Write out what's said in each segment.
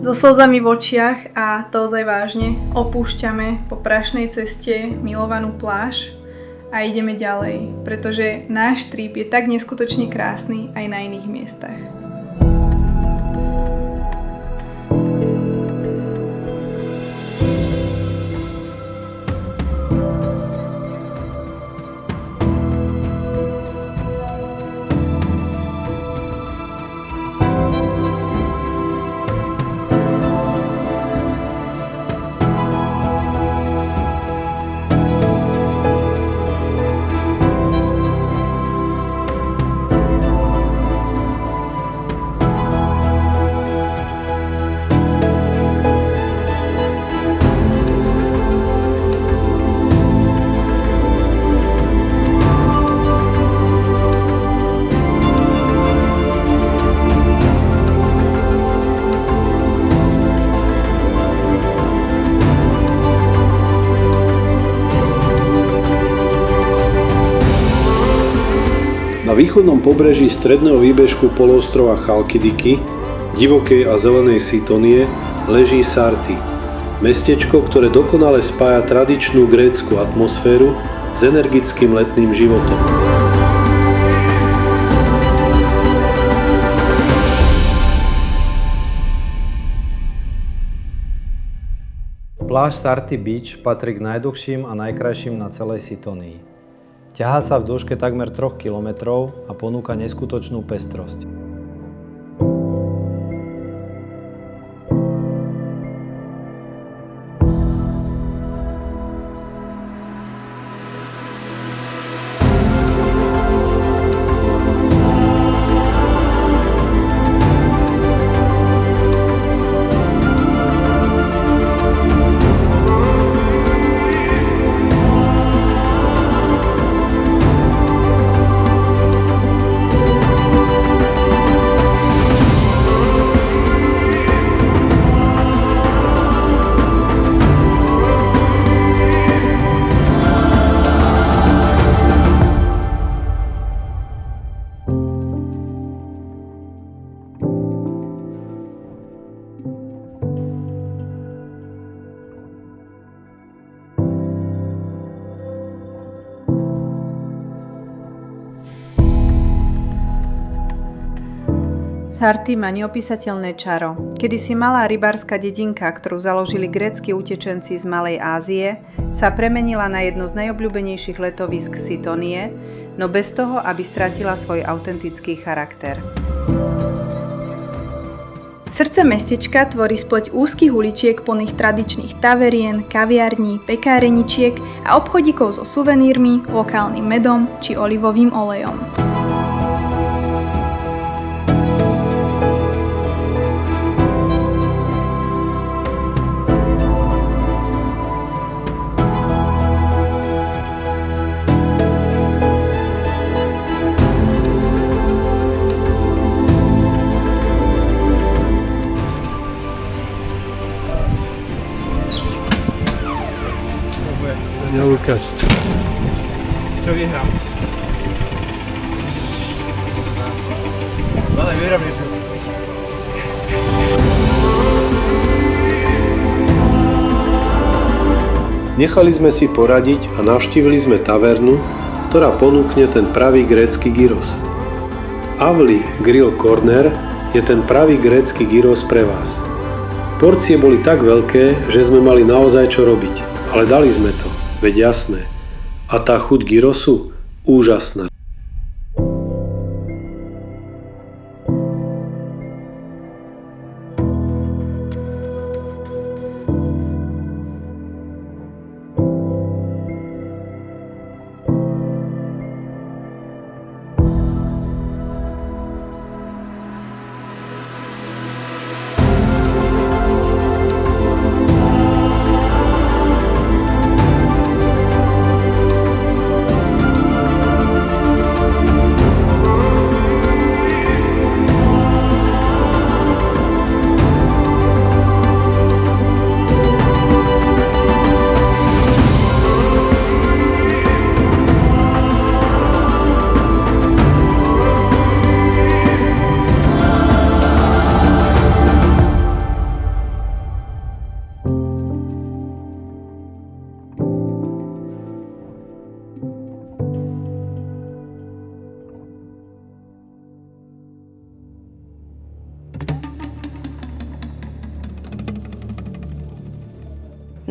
So slzami v očiach a to ozaj vážne opúšťame po prašnej ceste milovanú pláž a ideme ďalej, pretože náš trip je tak neskutočne krásny aj na iných miestach. Na východnom pobreží stredného výbežku poloostrova Chalkidiky, divokej a zelenej Sitonie, leží Sarty, mestečko, ktoré dokonale spája tradičnú grécku atmosféru s energickým letným životom. Pláž Sarty Beach patrí k najdlhším a najkrajším na celej Sitonii. Ťahá sa v dĺžke takmer 3 kilometrov a ponúka neskutočnú pestrosť. Sarty má neopísateľné čaro. Kedysi malá rybárska dedinka, ktorú založili grécki utečenci z Malej Ázie, sa premenila na jedno z najobľúbenejších letovísk Sitonie, no bez toho, aby stratila svoj autentický charakter. Srdce mestečka tvorí spleť úzkych uličiek plných tradičných taverien, kaviarní, pekáreničiek a obchodíkov so suvenírmi, lokálnym medom či olivovým olejom. Neukáž. Čo vyhrám? Ale vyhrám niečo. Nechali sme si poradiť a navštívili sme tavernu, ktorá ponúkne ten pravý grécky gyros. Avli Grill Corner je ten pravý grécky gyros pre vás. Porcie boli tak veľké, že sme mali naozaj čo robiť, ale dali sme to. Veď jasné. A tá chuť gyrosu? Úžasná.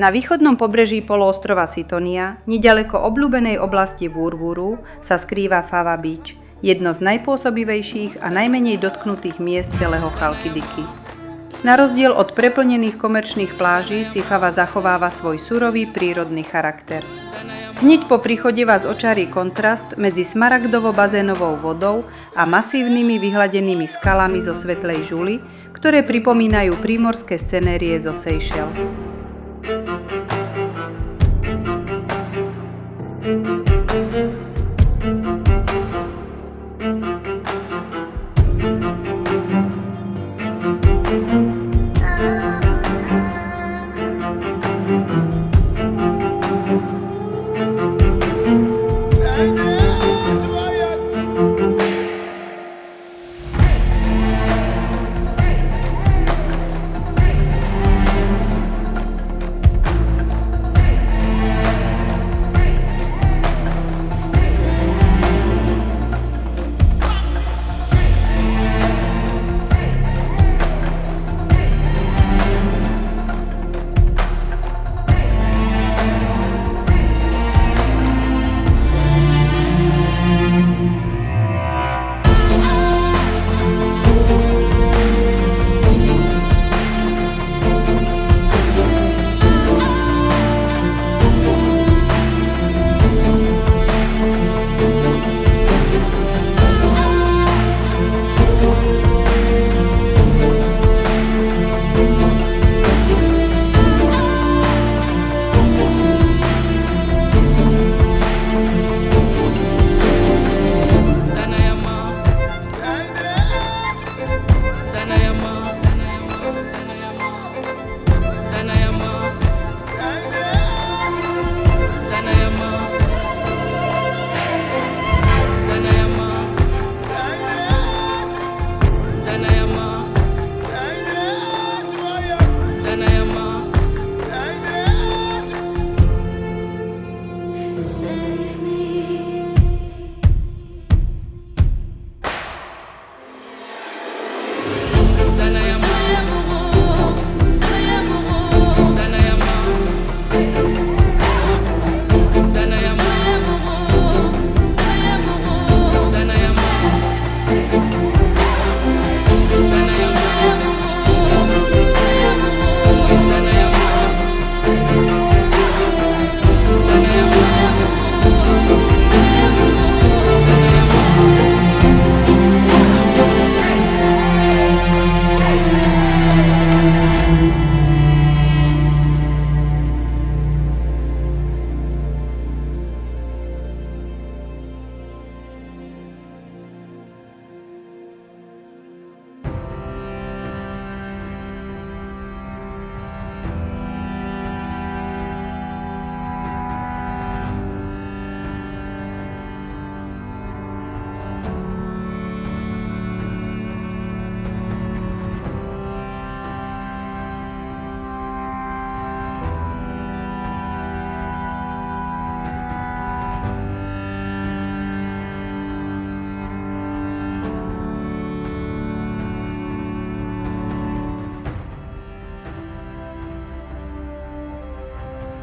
Na východnom pobreží poloostrova Sitonia, neďaleko obľúbenej oblasti Wurwuru, sa skrýva Fava Beach, jedno z najpôsobivejších a najmenej dotknutých miest celého Chalkidiki. Na rozdiel od preplnených komerčných pláží si Fava zachováva svoj surový prírodný charakter. Hneď po príchode vás očarí kontrast medzi smaragdovo-bazénovou vodou a masívnymi vyhladenými skalami zo svetlej žuly, ktoré pripomínajú prímorské scenérie zo Seychelles.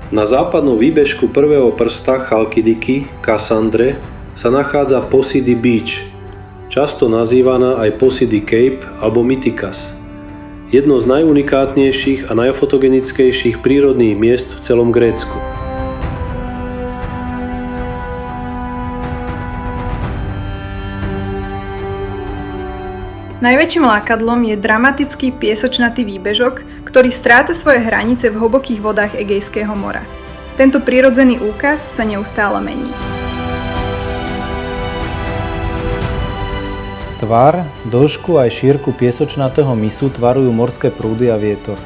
Na západnom výbežku prvého prsta Chalkidiky, Cassandre, sa nachádza Posidi Beach, často nazývaná aj Posidi Cape alebo Mytikas. Jedno z najunikátnejších a najfotogenickejších prírodných miest v celom Grécku. Najväčším lákadlom je dramatický piesočnatý výbežok, ktorý stráca svoje hranice v hlbokých vodách Egejského mora. Tento prirodzený úkaz sa neustále mení. Tvar, dĺžku aj šírku piesočnatého mysu tvarujú morské prúdy a vietor.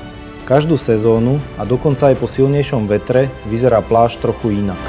Každú sezónu a dokonca aj po silnejšom vetre vyzerá pláž trochu inak.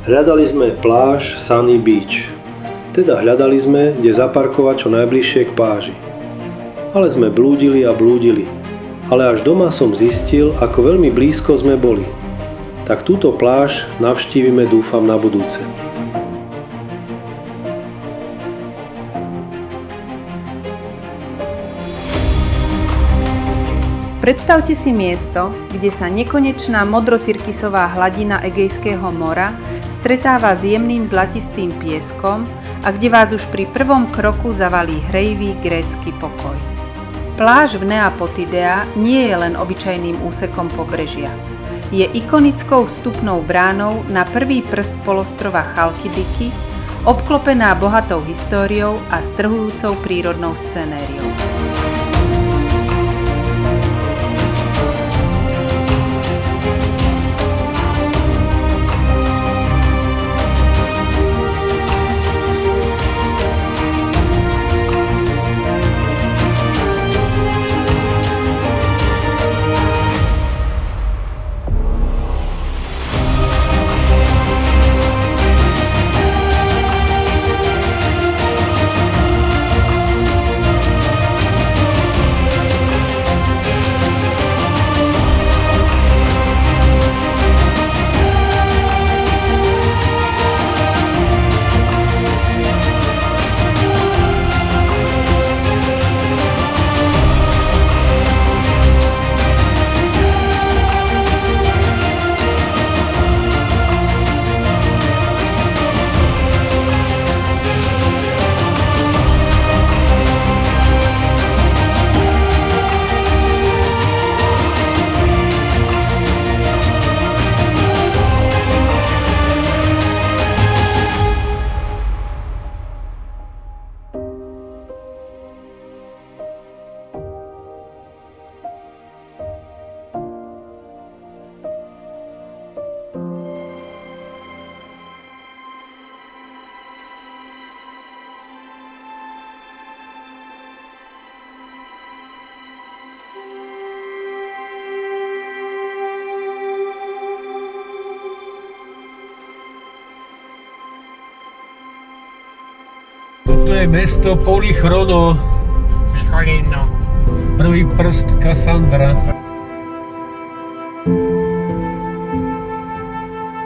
Hľadali sme pláž Sunny Beach. Teda hľadali sme, kde zaparkovať čo najbližšie k pláži. Ale sme blúdili a blúdili. Ale až doma som zistil, ako veľmi blízko sme boli. Tak túto pláž navštívime, dúfam, na budúce. Predstavte si miesto, kde sa nekonečná modrotyrkysová hladina Egejského mora stretáva s jemným zlatistým pieskom a kde vás už pri prvom kroku zavalí hrejivý grécky pokoj. Pláž v Neapotidea nie je len obyčajným úsekom pobrežia. Je ikonickou vstupnou bránou na prvý prst polostrova Chalkidiki, obklopená bohatou históriou a strhujúcou prírodnou scenériou. Toto je mesto Polychrono. Michalino. Prvý prst Kassandra.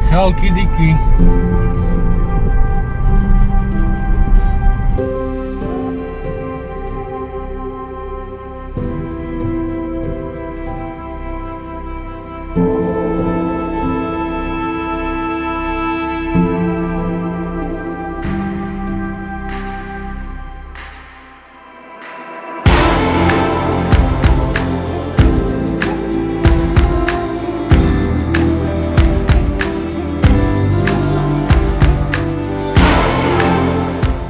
Chalkidiki.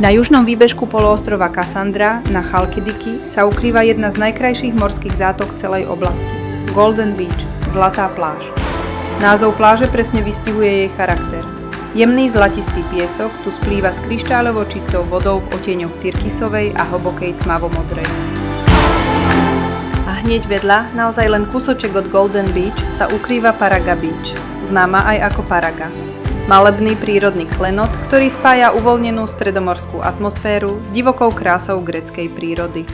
Na južnom výbežku poloostrova Kassandra na Chalkidiki sa ukrýva jedna z najkrajších morských zátok celej oblasti – Golden Beach, Zlatá pláž. Názov pláže presne vystihuje jej charakter. Jemný zlatistý piesok tu splýva s kryštáľovo čistou vodou v odtieňoch tyrkysovej a hlbokej tmavomodrej. A hneď vedľa, naozaj len kúsoček od Golden Beach, sa ukrýva Paraga Beach, známa aj ako Paraga. Malebný prírodný klenot, ktorý spája uvoľnenú stredomorskú atmosféru s divokou krásou gréckej prírody.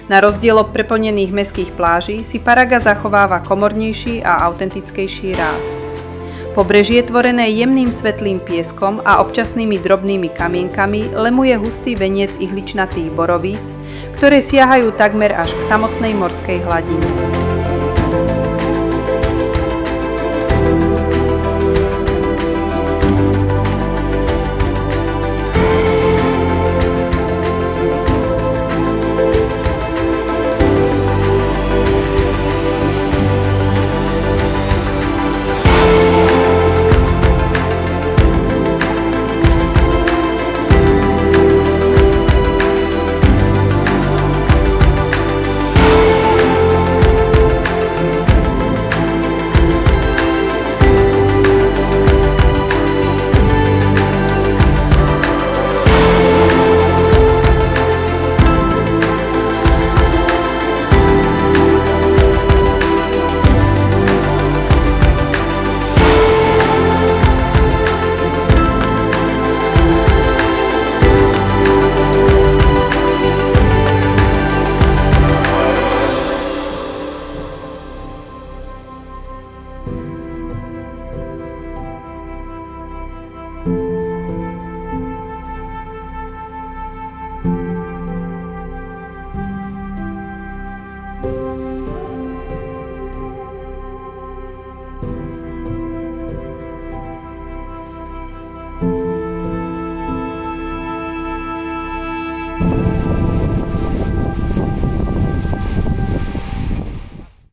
Na rozdiel od preplnených mestských pláží si Paraga zachováva komornejší a autentickejší ráz. Pobrežie tvorené jemným svetlým pieskom a občasnými drobnými kamienkami lemuje hustý veniec ihličnatých borovíc, ktoré siahajú takmer až k samotnej morskej hladine.